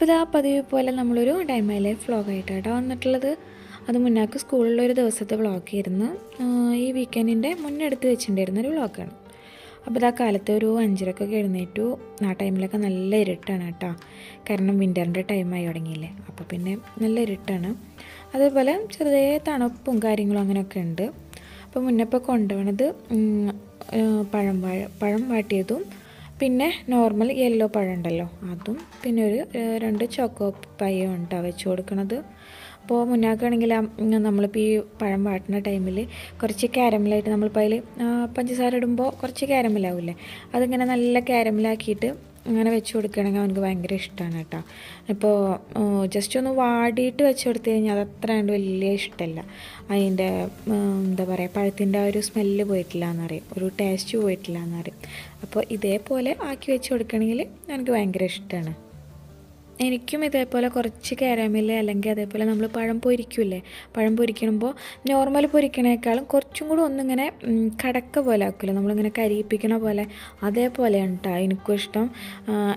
അപ്പോൾ ഇതാ പതിവ് പോലെ നമ്മളൊരു ഡേ മൈ ലൈഫ് വ്ളോഗായിട്ടാണ് വന്നിട്ടുള്ളത്. അത് മുന്നാക്ക് സ്കൂളിലൊരു ദിവസത്തെ വ്ളോഗായിരുന്നു. ഈ വീക്കെൻഡിൻ്റെ മുന്നേ എടുത്ത് വെച്ചിട്ടുണ്ടായിരുന്നൊരു വ്ളോഗാണ്. അപ്പോൾ ഇതാ കാലത്ത് ഒരു 5:30 എഴുന്നേറ്റു. ആ ടൈമിലൊക്കെ നല്ല ഇരുട്ടാണ് കേട്ടോ, കാരണം വിൻ്ററിൻ്റെ ടൈമായി തുടങ്ങിയില്ലേ, അപ്പോൾ പിന്നെ നല്ല ഇരുട്ടാണ്. അതേപോലെ ചെറിയ തണുപ്പും കാര്യങ്ങളും അങ്ങനെയൊക്കെ ഉണ്ട്. അപ്പോൾ മുന്നപ്പോൾ കൊണ്ടുപോകണത് പഴം വാട്ടിയതും പിന്നെ നോർമൽ യെല്ലോ പഴം ഉണ്ടല്ലോ അതും പിന്നെ ഒരു 2 ചോക്കോ പയ്യും ഉണ്ടാവും വെച്ച് കൊടുക്കണത്. അപ്പോൾ മുന്നാക്കാണെങ്കിൽ നമ്മളിപ്പോൾ ഈ പഴം വാട്ടുന്ന ടൈമിൽ കുറച്ച് ക്യാരമലായിട്ട് നമ്മളിപ്പോൾ അതിൽ പഞ്ചസാര ഇടുമ്പോൾ കുറച്ച് ക്യാരമലാവില്ലേ, അതിങ്ങനെ നല്ല ക്യാരമലാക്കിയിട്ട് അങ്ങനെ വെച്ച് കൊടുക്കുകയാണെങ്കിൽ അവനക്ക് ഭയങ്കര ഇഷ്ടമാണ് കേട്ടോ. ഇപ്പോൾ ജസ്റ്റ് ഒന്ന് വാടിയിട്ട് വെച്ച് കൊടുത്തു കഴിഞ്ഞാൽ അതത്ര കണ്ട് വലിയ ഇഷ്ടമല്ല. അതിൻ്റെ എന്താ പറയുക, പഴത്തിൻ്റെ ആ ഒരു സ്മെല്ല് പോയിട്ടില്ല എന്നറിയും, ഒരു ടേസ്റ്റ് പോയിട്ടില്ല എന്നറിയും. അപ്പോൾ ഇതേപോലെ ആക്കി വെച്ച് കൊടുക്കുകയാണെങ്കിൽ എനിക്ക് ഭയങ്കര ഇഷ്ടമാണ്. എനിക്കും ഇതേപോലെ കുറച്ച് കാരമൽ അല്ലെങ്കിൽ അതേപോലെ നമ്മൾ പഴം പൊരിക്കില്ലേ, പഴം പൊരിക്കുമ്പോൾ നോർമൽ പൊരിക്കണേക്കാളും കുറച്ചും കൂടി ഒന്നിങ്ങനെ കടക്ക പോലെ ആക്കില്ല, നമ്മളിങ്ങനെ കരിയിപ്പിക്കണ പോലെ, അതേപോലെയാണ് കേട്ടോ എനിക്കും ഇഷ്ടം.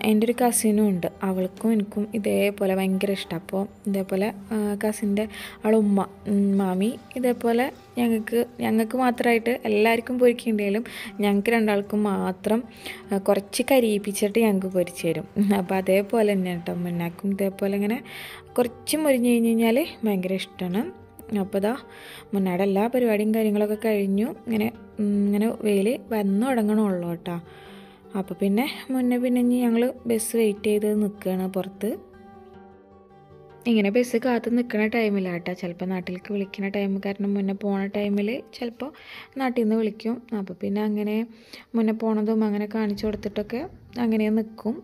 എൻ്റെ ഒരു കസിനും ഉണ്ട്, അവൾക്കും എനിക്കും ഇതേപോലെ ഭയങ്കര ഇഷ്ടം. അപ്പോൾ ഇതേപോലെ കസിൻ്റെ അവളുമ്മ മാമി ഇതേപോലെ ഞങ്ങൾക്ക് മാത്രമായിട്ട് എല്ലാവർക്കും പൊരിക്കേണ്ടതിലും ഞങ്ങൾക്ക് രണ്ടാൾക്കും മാത്രം കുറച്ച് കരിയിപ്പിച്ചിട്ട് ഞങ്ങൾക്ക് പൊരിച്ച് തരും. അപ്പോൾ അതേപോലെ തന്നെ കേട്ടോ മുന്നാക്കും ഇതേപോലെ ഇങ്ങനെ കുറച്ച് മുരിഞ്ഞ് കഴിഞ്ഞ് കഴിഞ്ഞാൽ ഭയങ്കര ഇഷ്ടമാണ്. അപ്പോൾ ഇതാ മുന്നാടെ എല്ലാ പരിപാടിയും കാര്യങ്ങളൊക്കെ കഴിഞ്ഞു. ഇങ്ങനെ വെയിൽ വന്നു തുടങ്ങണമുള്ളൂ കേട്ടോ. അപ്പോൾ പിന്നെ ഞങ്ങൾ ബസ് വെയിറ്റ് ചെയ്ത് നിൽക്കുകയാണ് പുറത്ത്. ഇങ്ങനെ ബസ് കാത്ത് നിൽക്കുന്ന ടൈമിലാണ് കേട്ടോ ചിലപ്പോൾ നാട്ടിലേക്ക് വിളിക്കുന്ന ടൈം, കാരണം മുന്നേ പോണ ടൈമിൽ ചിലപ്പോൾ നാട്ടിൽ നിന്ന് വിളിക്കും. അപ്പോൾ പിന്നെ അങ്ങനെ മുന്നേ പോണതും അങ്ങനെ കാണിച്ചു കൊടുത്തിട്ടൊക്കെ അങ്ങനെ നിൽക്കും.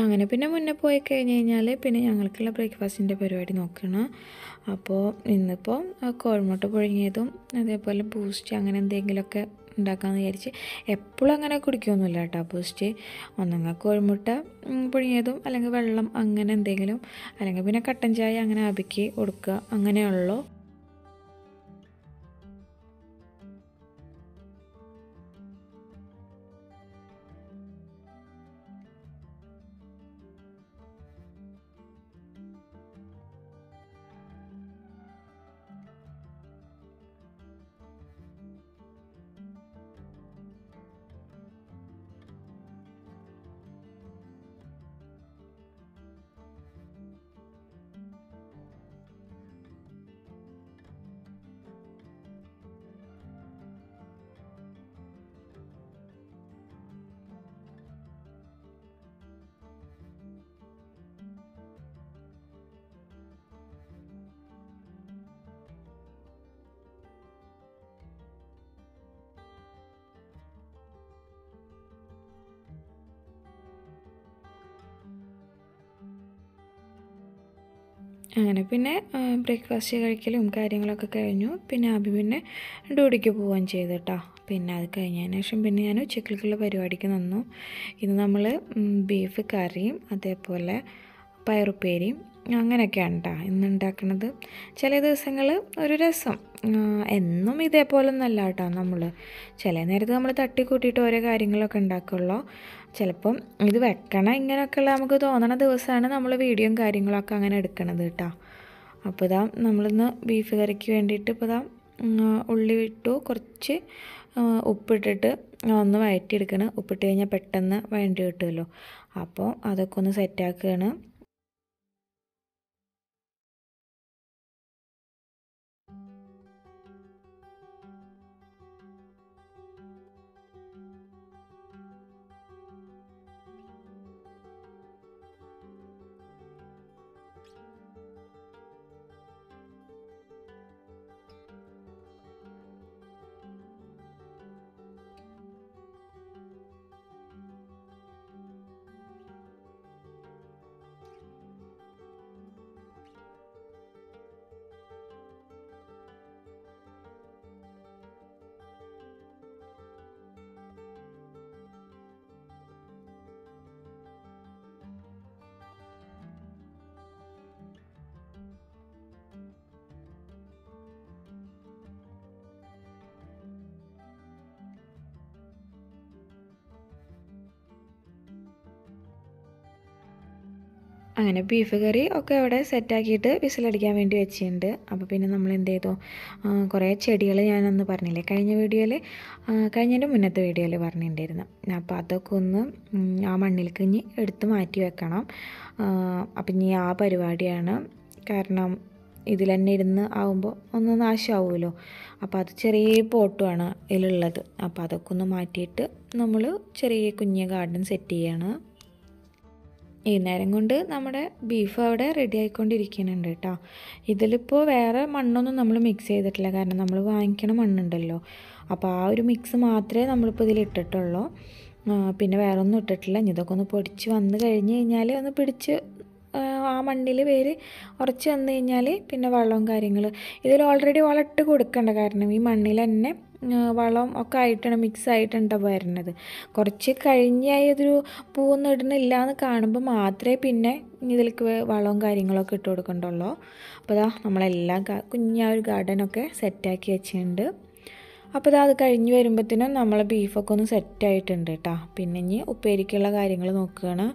അങ്ങനെ പിന്നെ മുന്നേ പോയി കഴിഞ്ഞ് കഴിഞ്ഞാൽ പിന്നെ ഞങ്ങൾക്കുള്ള ബ്രേക്ക്ഫാസ്റ്റിൻ്റെ പരിപാടി നോക്കണം. അപ്പോൾ ഇന്നിപ്പോൾ കോഴിമുട്ട പുഴുങ്ങിയതും അതേപോലെ ബൂസ്റ്റ് അങ്ങനെ എന്തെങ്കിലുമൊക്കെ ഉണ്ടാക്കാമെന്ന് വിചാരിച്ച്. എപ്പോഴും അങ്ങനെ കുടിക്കുകയൊന്നുമില്ല കേട്ടോ ബൂസ്റ്റ്. ഒന്നെങ്കിൽ കോഴിമുട്ട പുഴുങ്ങിയതും അല്ലെങ്കിൽ വെള്ളം അങ്ങനെ എന്തെങ്കിലും, അല്ലെങ്കിൽ പിന്നെ കട്ടൻ ചായ അങ്ങനെ ആബിക്ക് കൊടുക്കുക, അങ്ങനെയുള്ളൂ. അങ്ങനെ പിന്നെ ബ്രേക്ക്ഫാസ്റ്റ് കഴിക്കലും കാര്യങ്ങളൊക്കെ കഴിഞ്ഞു. പിന്നെ അബി പിന്നെ ഡ്യൂട്ടിക്ക് പോവുകയും ചെയ്തു കേട്ടോ. പിന്നെ അത് കഴിഞ്ഞതിന് ശേഷം പിന്നെ ഞാൻ ഉച്ചക്കലേക്കുള്ള പരിപാടിക്ക് നിന്നു. ഇന്ന് നമ്മൾ ബീഫ് കറിയും അതേപോലെ പയറുപ്പേരിയും അങ്ങനെയൊക്കെയാണ് കേട്ടോ ഇന്ന് ഉണ്ടാക്കുന്നത്. ചില ദിവസങ്ങൾ ഒരു രസം, എന്നും ഇതേപോലൊന്നല്ല കേട്ടോ. ചില നേരത്ത് നമ്മൾ തട്ടിക്കൂട്ടിയിട്ട് ഓരോ കാര്യങ്ങളൊക്കെ ഉണ്ടാക്കുള്ളൂ. ചിലപ്പം ഇത് വെക്കണം ഇങ്ങനെയൊക്കെയുള്ള നമുക്ക് തോന്നണ ദിവസമാണ് നമ്മൾ വീഡിയോയും കാര്യങ്ങളൊക്കെ അങ്ങനെ എടുക്കണത് കേട്ടോ. അപ്പോൾ ഇതാ നമ്മളിന്ന് ബീഫ് കറിക്ക് വേണ്ടിയിട്ട് ഇപ്പോൾ ഇതാ ഉള്ളി ഇട്ടു, കുറച്ച് ഉപ്പിട്ടിട്ട് ഒന്ന് വഴറ്റിയെടുക്കണം. ഉപ്പിട്ട് കഴിഞ്ഞാൽ പെട്ടെന്ന് വഴണ്ടി കിട്ടുമല്ലോ, അപ്പോൾ അതൊക്കെ ഒന്ന് സെറ്റാക്കുകയാണ്. അങ്ങനെ ബീഫ് കറി ഒക്കെ അവിടെ സെറ്റാക്കിയിട്ട് വിസിലടിക്കാൻ വേണ്ടി വെച്ചിട്ടുണ്ട്. അപ്പോൾ പിന്നെ നമ്മൾ എന്ത് ചെയ്തു, കുറേ ചെടികൾ ഞാനൊന്ന് പറഞ്ഞില്ലേ കഴിഞ്ഞതിൻ്റെ മുന്നത്തെ വീഡിയോയിൽ പറഞ്ഞിട്ടുണ്ടായിരുന്നു. അപ്പോൾ അതൊക്കെ ഒന്ന് ആ മണ്ണിലേക്ക് ഇനി എടുത്ത് മാറ്റി വെക്കണം. അപ്പം ഇനി ആ പരിപാടിയാണ്. കാരണം ഇതിൽ തന്നെ ഇരുന്ന് ആവുമ്പോൾ ഒന്ന് നാശമാവുമല്ലോ. അപ്പോൾ അത് ചെറിയ പോട്ടുമാണ് ഇതിലുള്ളത്. അപ്പോൾ അതൊക്കെ ഒന്ന് മാറ്റിയിട്ട് നമ്മൾ ചെറിയ കുഞ്ഞ് ഗാർഡൻ സെറ്റ് ചെയ്യാണ്. ഈ നേരം കൊണ്ട് നമ്മുടെ ബീഫ് അവിടെ റെഡി ആയിക്കൊണ്ടിരിക്കുന്നുണ്ട് കേട്ടോ. ഇതിലിപ്പോൾ വേറെ മണ്ണൊന്നും നമ്മൾ മിക്സ് ചെയ്തിട്ടില്ല, കാരണം നമ്മൾ വാങ്ങിക്കണ മണ്ണുണ്ടല്ലോ. അപ്പോൾ ആ ഒരു മിക്സ് മാത്രമേ നമ്മളിപ്പോൾ ഇതിൽ ഇട്ടിട്ടുള്ളൂ. പിന്നെ വേറെ ഒന്നും ഇട്ടിട്ടില്ല. ഇതൊക്കെ ഒന്ന് പൊടിച്ച് വന്ന് കഴിഞ്ഞ് കഴിഞ്ഞാൽ ഒന്ന് പിടിച്ച് ആ മണ്ണിൽ വേര് ഉറച്ച് വന്നു കഴിഞ്ഞാൽ പിന്നെ വളവും കാര്യങ്ങൾ ഇതിൽ ഓൾറെഡി വളം ഇട്ട് കൊടുക്കണ്ട. കാരണം ഈ മണ്ണിൽ തന്നെ വളം ഒക്കെ ആയിട്ടാണ് മിക്സ് ആയിട്ടുണ്ട് വരുന്നത്. കുറച്ച് കഴിഞ്ഞായി അതൊരു പൂവൊന്നും ഇടുന്നില്ല എന്ന് കാണുമ്പോൾ മാത്രമേ പിന്നെ ഇതിലേക്ക് വളവും കാര്യങ്ങളൊക്കെ ഇട്ട് കൊടുക്കണ്ടുള്ളൂ. അപ്പോൾ ഇതാ നമ്മളെല്ലാം കുഞ്ഞൊരു ഗാർഡനൊക്കെ സെറ്റാക്കി വെച്ചിട്ടുണ്ട്. അപ്പോൾ അത് കഴിഞ്ഞ് വരുമ്പോഴത്തേനും നമ്മളെ ബീഫൊക്കെ ഒന്ന് സെറ്റായിട്ടുണ്ട് കേട്ടോ. പിന്നെ ഇനി ഉപ്പേരിക്കുള്ള കാര്യങ്ങൾ നോക്കുകയാണ്.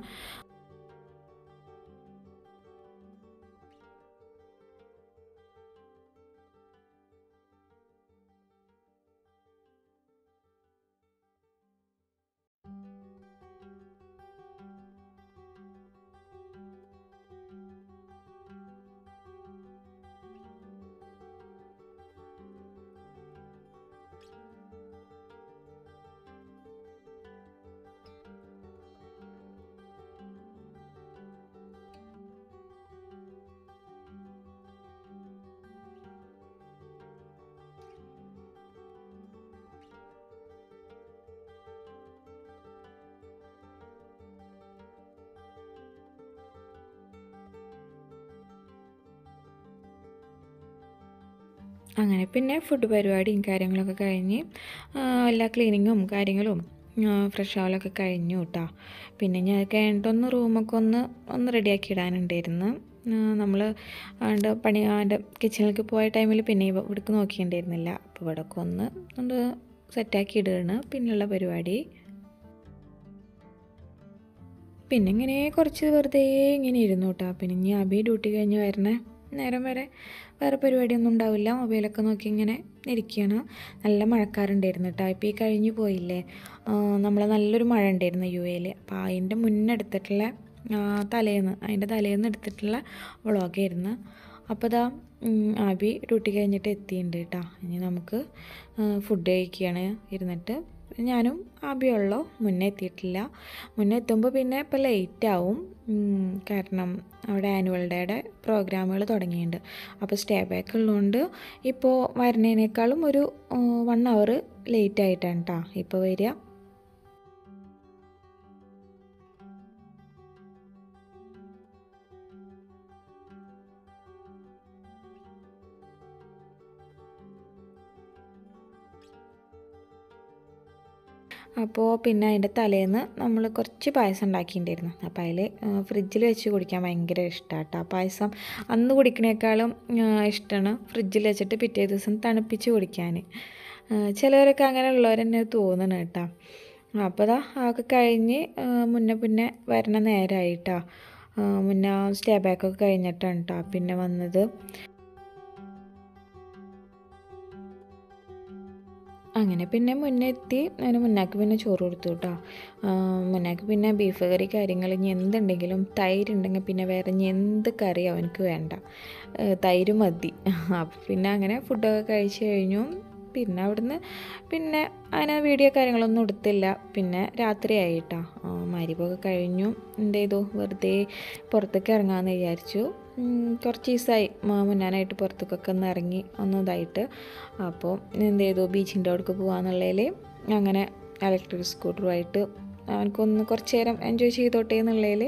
അങ്ങനെ പിന്നെ ഫുഡ് പരിപാടിയും കാര്യങ്ങളൊക്കെ കഴിഞ്ഞ് എല്ലാ ക്ലീനിങ്ങും കാര്യങ്ങളും ഫ്രഷ് ആവലൊക്കെ കഴിഞ്ഞു കേട്ടോ. പിന്നെ ഞാൻ കഴിഞ്ഞിട്ടൊന്ന് റൂമൊക്കെ ഒന്ന് റെഡിയാക്കി ഇടാനുണ്ടായിരുന്നു. നമ്മൾ അതിൻ്റെ കിച്ചണിലേക്ക് പോയ ടൈമിൽ പിന്നെ ഇവിടേക്ക് നോക്കിയിട്ടുണ്ടായിരുന്നില്ല. അപ്പോൾ ഇവിടെയൊക്കെ ഒന്ന് സെറ്റാക്കി ഇടുകയാണ് പിന്നെയുള്ള പരിപാടി. പിന്നെ ഇങ്ങനെ കുറച്ച് വെറുതെ ഇങ്ങനെ ഇരുന്നു കേട്ടോ. പിന്നെ ഇനി അബി ഡ്യൂട്ടി കഴിഞ്ഞ് വരണേ നേരം വരെ വേറെ പരിപാടിയൊന്നും ഉണ്ടാവില്ല. മൊബൈലൊക്കെ നോക്കി ഇങ്ങനെ ഇരിക്കുകയാണ്. നല്ല മഴക്കാറുണ്ടായിരുന്നു കേട്ടോ. ഇപ്പോൾ ഈ കഴിഞ്ഞ് പോയില്ലേ, നമ്മൾ നല്ലൊരു മഴ ഉണ്ടായിരുന്നു UAയിൽ. അപ്പോൾ അതിൻ്റെ മുന്നേ എടുത്തിട്ടുള്ള അതിൻ്റെ തലേന്ന് എടുത്തിട്ടുള്ള വ്ളോഗായിരുന്നു. അപ്പോൾ ഇതാ അബി ഡ്യൂട്ടി കഴിഞ്ഞിട്ട് എത്തിയിട്ടുണ്ട് കേട്ടോ. ഇനി നമുക്ക് ഫുഡ് കഴിക്കുകയാണ് ഇരുന്നിട്ട്. ഞാനും ആബിയുള്ളൂ, മുന്നേ എത്തിയിട്ടില്ല. മുന്നേ എത്തുമ്പോൾ പിന്നെ ഇപ്പോൾ ലേറ്റാവും. കാരണം അവിടെ ആനുവൽ ഡേയുടെ പ്രോഗ്രാമുകൾ തുടങ്ങിയിട്ടുണ്ട്. അപ്പോൾ സ്റ്റേ ബാക്ക് ഉള്ളതുകൊണ്ട് ഇപ്പോൾ വരുന്നതിനേക്കാളും ഒരു 1 hour ലേറ്റായിട്ടാണ് കേട്ടോ ഇപ്പോൾ വരിക. അപ്പോൾ പിന്നെ അതിൻ്റെ തലേന്ന് നമ്മൾ കുറച്ച് പായസം ഉണ്ടാക്കിയിട്ടുണ്ടായിരുന്നു. അപ്പോൾ അതിൽ ഫ്രിഡ്ജിൽ വെച്ച് കുടിക്കാൻ ഭയങ്കര ഇഷ്ടമാണ് കേട്ടോ. പായസം അന്ന് കുടിക്കണേക്കാളും ഇഷ്ടമാണ് ഫ്രിഡ്ജിൽ വെച്ചിട്ട് പിറ്റേ ദിവസം തണുപ്പിച്ച് കുടിക്കാൻ. ചിലവരൊക്കെ അങ്ങനെ ഉള്ളവരെന്നെ തോന്നണം കേട്ടോ. അപ്പോൾ അതാ അതൊക്കെ കഴിഞ്ഞ് മുന്നേ വരണ നേരമായിട്ടോ. മുന്നേ സ്റ്റേ ബാക്കൊക്കെ കഴിഞ്ഞിട്ടാണ് കേട്ടോ പിന്നെ വന്നത്. അങ്ങനെ പിന്നെ മുന്നേ എത്തി. അതിന് മുന്നാക്ക് പിന്നെ ചോറ് കൊടുത്തു കേട്ടോ. മുന്നാക്ക് പിന്നെ ബീഫ് കറി കാര്യങ്ങൾ ഇനി എന്തുണ്ടെങ്കിലും തൈര് ഉണ്ടെങ്കിൽ പിന്നെ വേറെ ഇനി എന്ത് കറി അവനക്ക് വേണ്ട, തൈര് മതി. അപ്പോൾ പിന്നെ അങ്ങനെ ഫുഡൊക്കെ കഴിച്ച് കഴിഞ്ഞു. പിന്നെ അവിടുന്ന് പിന്നെ അങ്ങനെ വീഡിയോ കാര്യങ്ങളൊന്നും എടുത്തില്ല. പിന്നെ രാത്രിയായി കേട്ടോ. മരിപ്പൊക്കെ കഴിഞ്ഞു. എന്ത് ചെയ്തു, വെറുതെ പുറത്തേക്ക് ഇറങ്ങാമെന്ന് വിചാരിച്ചു. കുറച്ച് ദിവസമായി മുന്നാനായിട്ട് പുറത്തേക്കൊക്കെ ഒന്ന് ഇറങ്ങി ഇതായിട്ട്. അപ്പോൾ എന്ത് ചെയ്തു, ബീച്ചിൻ്റെ അവിടേക്ക് പോകാമെന്നുള്ളതിൽ അങ്ങനെ ഇലക്ട്രിക് സ്കൂട്ടറുമായിട്ട് അവനക്കൊന്ന് കുറച്ച് നേരം എൻജോയ് ചെയ്തോട്ടെ എന്നുള്ളതിൽ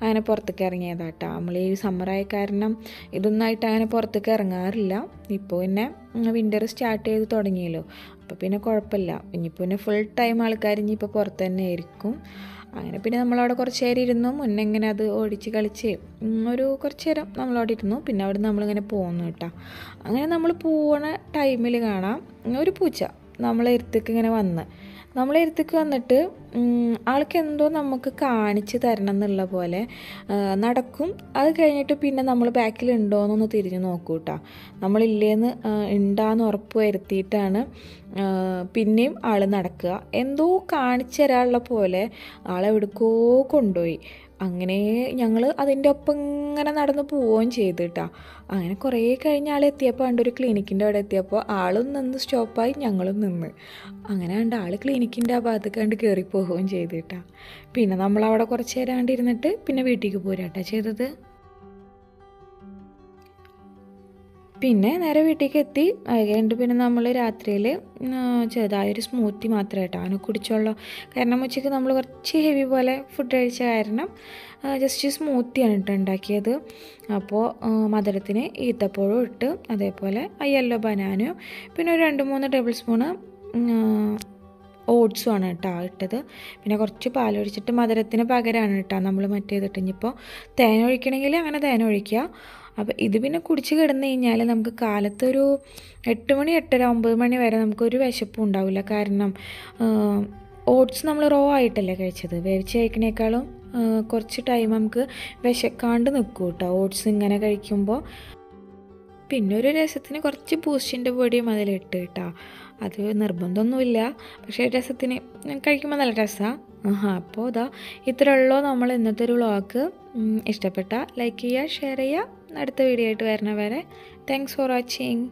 അങ്ങനെ പുറത്തേക്ക് ഇറങ്ങിയതാട്ടോ. നമ്മൾ ഈ സമ്മറായ കാരണം ഇതൊന്നായിട്ട് അങ്ങനെ പുറത്തേക്ക് ഇറങ്ങാറില്ല. ഇപ്പോൾ പിന്നെ വിൻ്റർ സ്റ്റാർട്ട് ചെയ്ത് തുടങ്ങിയല്ലോ, അപ്പോൾ പിന്നെ കുഴപ്പമില്ല. ഇനിയിപ്പോൾ പിന്നെ ഫുൾ ടൈം ആൾക്കാർ ഇനിയിപ്പോൾ പുറത്ത് തന്നെ ആയിരിക്കും. അങ്ങനെ പിന്നെ നമ്മളവിടെ കുറച്ച് നേരം ഇരുന്നു. മുന്നേ ഇങ്ങനെ അത് ഓടിച്ച് കളിച്ച് ഒരു കുറച്ച് നേരം നമ്മളവിടെ ഇരുന്നു. പിന്നെ അവിടെ നമ്മളിങ്ങനെ പോകുന്നു കേട്ടോ. അങ്ങനെ നമ്മൾ പോകണ ടൈമിൽ കാണാം ഒരു പൂച്ച നമ്മളെ അടുത്തേക്ക് ഇങ്ങനെ വന്ന് നമ്മളെടുത്തേക്ക് വന്നിട്ട് ആൾക്ക് എന്തോ നമുക്ക് കാണിച്ച് തരണം എന്നുള്ള പോലെ നടക്കും. അത് കഴിഞ്ഞിട്ട് പിന്നെ നമ്മൾ ബാക്കിലുണ്ടോയെന്നൊന്ന് തിരിഞ്ഞ് നോക്കൂ കേട്ടോ. നമ്മളില്ലേന്ന് ഉണ്ടാന്ന് ഉറപ്പ് വരുത്തിയിട്ടാണ് പിന്നെയും ആൾ നടക്കുക. എന്തോ കാണിച്ചു തരാനുള്ള പോലെ ആളെവിടേക്കോ കൊണ്ടുപോയി. അങ്ങനെ ഞങ്ങൾ അതിൻ്റെ ഒപ്പം ഇങ്ങനെ നടന്ന് പോവുകയും ചെയ്തു കേട്ടോ. അങ്ങനെ കുറേ കഴിഞ്ഞ് ആളെത്തിയപ്പോൾ ഒരു ക്ലിനിക്കിൻ്റെ അവിടെ എത്തിയപ്പോൾ ആളും നിന്ന് സ്റ്റോപ്പായി, ഞങ്ങളും നിന്ന്. അങ്ങനെ കണ്ട് ആൾ ക്ലിനിക്കിൻ്റെ ആ ഭാഗത്ത് കണ്ട് കയറി പോവുകയും ചെയ്തു കേട്ടോ. പിന്നെ നമ്മളവിടെ കുറച്ച് നേരം കണ്ടിരുന്നിട്ട് പിന്നെ വീട്ടിലേക്ക് പോരാട്ടോ ചെയ്തത്. പിന്നെ നേരെ വീട്ടിലേക്ക് എത്തി. അത് കഴിഞ്ഞിട്ട് പിന്നെ നമ്മൾ രാത്രിയിൽ ചെറുതായൊരു സ്മൂത്തി മാത്രമായിട്ടോ അവനെ കുടിച്ചോളൂ. കാരണം ഉച്ചയ്ക്ക് നമ്മൾ കുറച്ച് ഹെവി പോലെ ഫുഡ് കഴിച്ച കാരണം ജസ്റ്റ് സ്മൂത്തിയാണ് കേട്ടോ ഉണ്ടാക്കിയത്. അപ്പോൾ മധുരത്തിന് ഈത്തപ്പഴവും ഇട്ട്, അതേപോലെ യെല്ലോ ബനാനയും പിന്നെ ഒരു 2-3 ടേബിൾ സ്പൂണ് ഓട്സുമാണ് കേട്ടോ ഇട്ടത്. പിന്നെ കുറച്ച് പാലൊഴിച്ചിട്ട് മധുരത്തിന് പകരമാണ് കേട്ടോ നമ്മൾ മറ്റേതിട്ട്. ഇനിയിപ്പോൾ തേൻ ഒഴിക്കണമെങ്കിൽ അങ്ങനെ തേൻ ഒഴിക്കുക. അപ്പോൾ ഇത് പിന്നെ കുടിച്ച് കിടന്നു കഴിഞ്ഞാൽ നമുക്ക് കാലത്തൊരു 8 മണി 8:30 9 മണി വരെ നമുക്കൊരു വിശപ്പും ഉണ്ടാവില്ല. കാരണം ഓട്സ് നമ്മൾ റോ ആയിട്ടല്ലേ കഴിച്ചത്. വേവിച്ച് കഴിക്കണേക്കാളും കുറച്ച് ടൈം നമുക്ക് വിശക്കാണ്ട് നിൽക്കും കേട്ടോ ഓട്സ് ഇങ്ങനെ കഴിക്കുമ്പോൾ. പിന്നെ ഒരു രസത്തിന് കുറച്ച് ബൂസ്റ്റിൻ്റെ പൊടിയും അതിലിട്ട് കേട്ടോ. അത് നിർബന്ധമൊന്നുമില്ല, പക്ഷേ രസത്തിന് കഴിക്കുമ്പോൾ നല്ല രസമാണ്. അപ്പോൾ ഇത്രേ ഉള്ളൂ നമ്മൾ ഇന്നത്തെ ഒരു വ്ളോഗ്. ഇഷ്ടപ്പെട്ട ലൈക്ക് ചെയ്യുക, ഷെയർ ചെയ്യുക. അടുത്ത വീഡിയോ ആയിട്ട് വരണ വരെ താങ്ക്സ് ഫോർ വാച്ചിങ്.